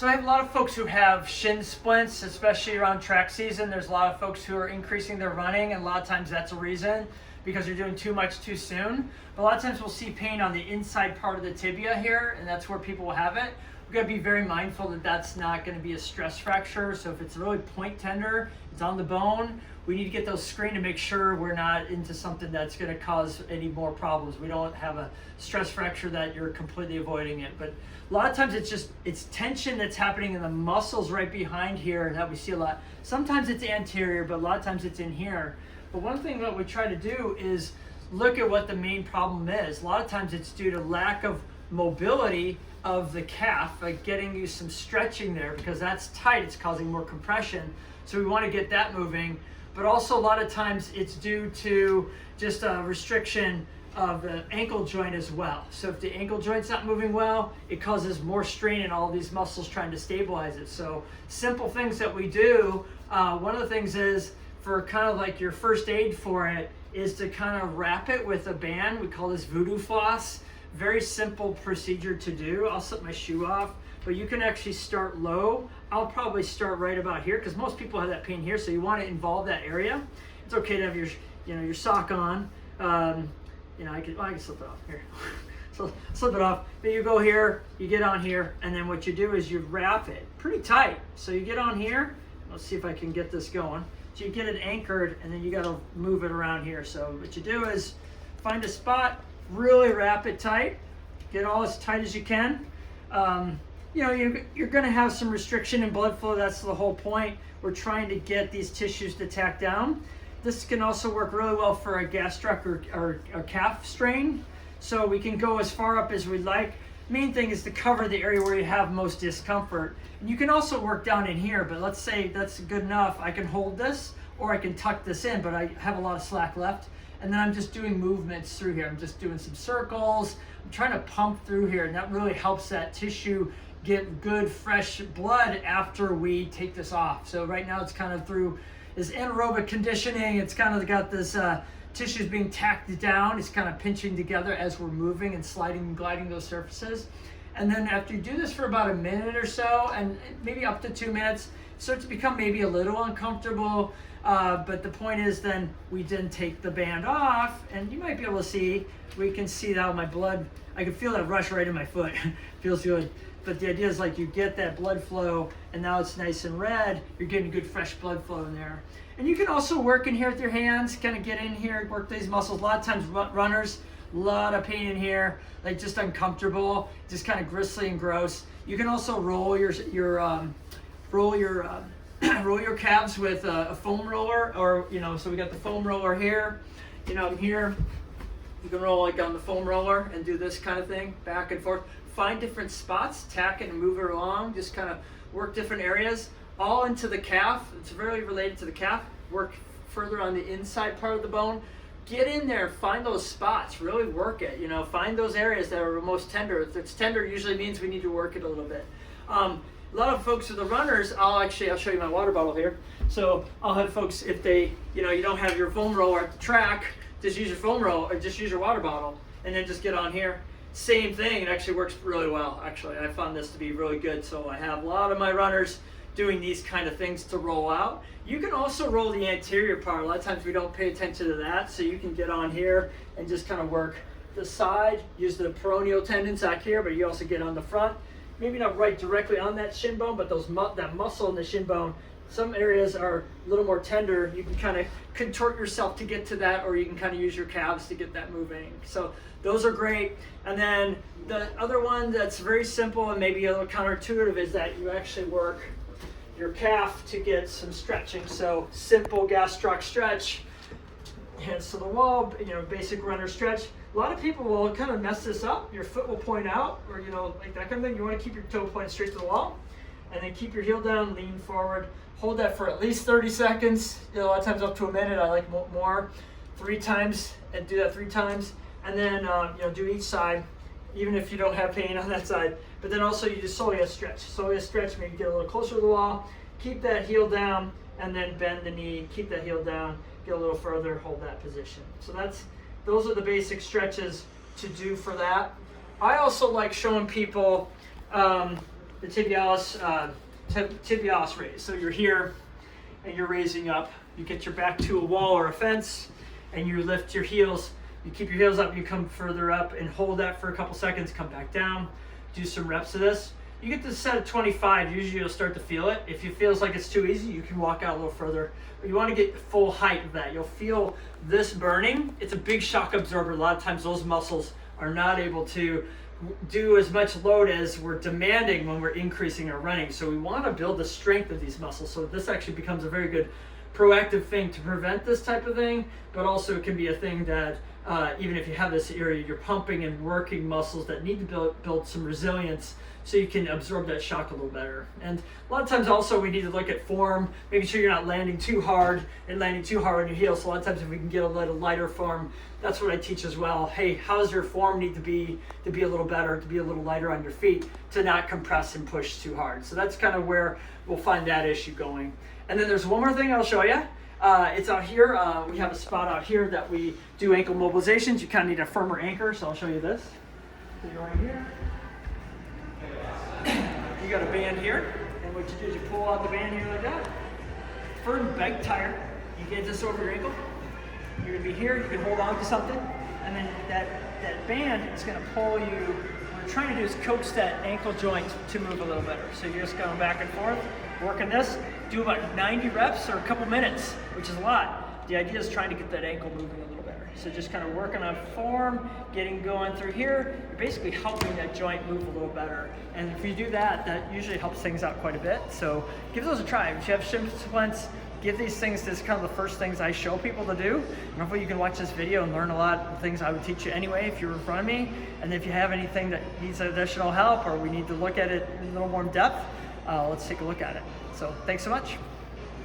So I have a lot of folks who have shin splints, especially around track season. There's a lot of folks who are increasing their running, and a lot of times that's a reason because you're doing too much too soon. But a lot of times we'll see pain on the inside part of the tibia here, and that's where people will have it. We've got to be very mindful that that's not going to be a stress fracture. So if it's really point tender, it's on the bone, we need to get those screened to make sure we're not into something that's going to cause any more problems. We don't have a stress fracture that you're completely avoiding it. But a lot of times it's tension that's happening in the muscles right behind here, and that we see a lot. Sometimes it's anterior, but a lot of times it's in here. But one thing that we try to do is look at what the main problem is. A lot of times it's due to lack of mobility of the calf, like getting you some stretching there, because that's tight, it's causing more compression. So we want to get that moving. But also a lot of times it's due to just a restriction of the ankle joint as well. So if the ankle joint's not moving well, it causes more strain in all these muscles trying to stabilize it. So simple things that we do, one of the things is for kind of like your first aid for it is to kind of wrap it with a band. We call this voodoo floss. Very simple procedure to do. I'll slip my shoe off, but you can actually start low. I'll probably start right about here because most people have that pain here, so you want to involve that area. It's okay to have your, your sock on. I can slip it off here. So slip it off. But you go here, you get on here, and then what you do is you wrap it pretty tight. So you get on here. Let's see if I can get this going. So you get it anchored, and then you got to move it around here. So what you do is find a spot, really wrap it tight, get all as tight as you can. You're going to have some restriction in blood flow. That's the whole point. We're trying to get these tissues to tack down. This can also work really well for a gastroc or a calf strain. So we can go as far up as we'd like. Main thing is to cover the area where you have most discomfort. And you can also work down in here, but let's say that's good enough. I can hold this or I can tuck this in, but I have a lot of slack left. And then I'm just doing movements through here. I'm just doing some circles. I'm trying to pump through here, and that really helps that tissue get good fresh blood after we take this off. So right now it's kind of through this anaerobic conditioning. It's kind of got this tissues being tacked down. It's kind of pinching together as we're moving and sliding and gliding those surfaces. And then after you do this for about a minute or so, and maybe up to 2 minutes, it starts to become maybe a little uncomfortable. But the point is then we didn't take the band off, and you might be able to see, we can see how my blood, I can feel that rush right in my foot. Feels good. But the idea is like you get that blood flow, and now it's nice and red. You're getting good fresh blood flow in there. And you can also work in here with your hands, kind of get in here, work these muscles. A lot of times runners, a lot of pain in here, like just uncomfortable, just kind of gristly and gross. You can also roll your roll your calves with a foam roller, or so we got the foam roller here, here. You can roll like on the foam roller and do this kind of thing, back and forth. Find different spots, tack it and move it along, just kind of work different areas, all into the calf. It's very related to the calf. Work further on the inside part of the bone. Get in there, find those spots, really work it. Find those areas that are most tender. If it's tender, usually means we need to work it a little bit. A lot of folks with the runners, I'll show you my water bottle here. So I'll have folks, if they, you don't have your foam roller at the track, just use your foam roller or just use your water bottle and then just get on here. Same thing, it actually works really well. Actually, I found this to be really good. So I have a lot of my runners doing these kind of things to roll out. You can also roll the anterior part. A lot of times we don't pay attention to that. So you can get on here and just kind of work the side, use the peroneal tendons back here, but you also get on the front. Maybe not right directly on that shin bone, but that muscle in the shin bone, some areas are a little more tender. You can kind of contort yourself to get to that, or you can kind of use your calves to get that moving. So those are great. And then the other one that's very simple and maybe a little counterintuitive is that you actually work your calf to get some stretching. So simple gastroc stretch, hands to the wall, basic runner stretch. A lot of people will kind of mess this up. Your foot will point out, or like that kind of thing. You want to keep your toe pointed straight to the wall, and then keep your heel down, lean forward. Hold that for at least 30 seconds. A lot of times up to a minute. I like more. 3 times, and do that 3 times, and then do each side, even if you don't have pain on that side. But then also you just slowly stretch. Maybe get a little closer to the wall. Keep that heel down, and then bend the knee. Keep that heel down. Get a little further. Hold that position. So those are the basic stretches to do for that. I also like showing people the tibialis raise. So you're here and you're raising up. You get your back to a wall or a fence and you lift your heels. You keep your heels up, you come further up and hold that for a couple seconds, come back down. Do some reps of this. You get to the set of 25, usually you'll start to feel it. If it feels like it's too easy, you can walk out a little further. But you want to get the full height of that. You'll feel this burning. It's a big shock absorber. A lot of times those muscles are not able to do as much load as we're demanding when we're increasing our running. So we want to build the strength of these muscles. So this actually becomes a very good proactive thing to prevent this type of thing, but also it can be a thing that even if you have this area, you're pumping and working muscles that need to build some resilience so you can absorb that shock a little better. And a lot of times also we need to look at form, making sure you're not landing too hard and landing too hard on your heels. So a lot of times if we can get a little lighter form, that's what I teach as well. Hey, how does your form need to be a little better, to be a little lighter on your feet, to not compress and push too hard? So that's kind of where we'll find that issue going. And then there's one more thing I'll show you. It's out here. We have a spot out here that we do ankle mobilizations. You kind of need a firmer anchor, so I'll show you this. So you're right here. You got a band here, and what you do is you pull out the band here like that. Firm bag tire. You get this over your ankle. You're gonna be here. You can hold on to something, and then that band is gonna pull you. What we're trying to do is coax that ankle joint to move a little better. So you're just going back and forth, working this. Do about 90 reps or a couple minutes, which is a lot. The idea is trying to get that ankle moving a little better. So just kind of working on form, getting going through here. You're basically helping that joint move a little better. And if you do that, that usually helps things out quite a bit. So give those a try. If you have Shin Splints, give these things. This is kind of the first things I show people to do. And hopefully you can watch this video and learn a lot of things I would teach you anyway if you were in front of me. And if you have anything that needs additional help or we need to look at it in a little more depth, let's take a look at it. So thanks so much.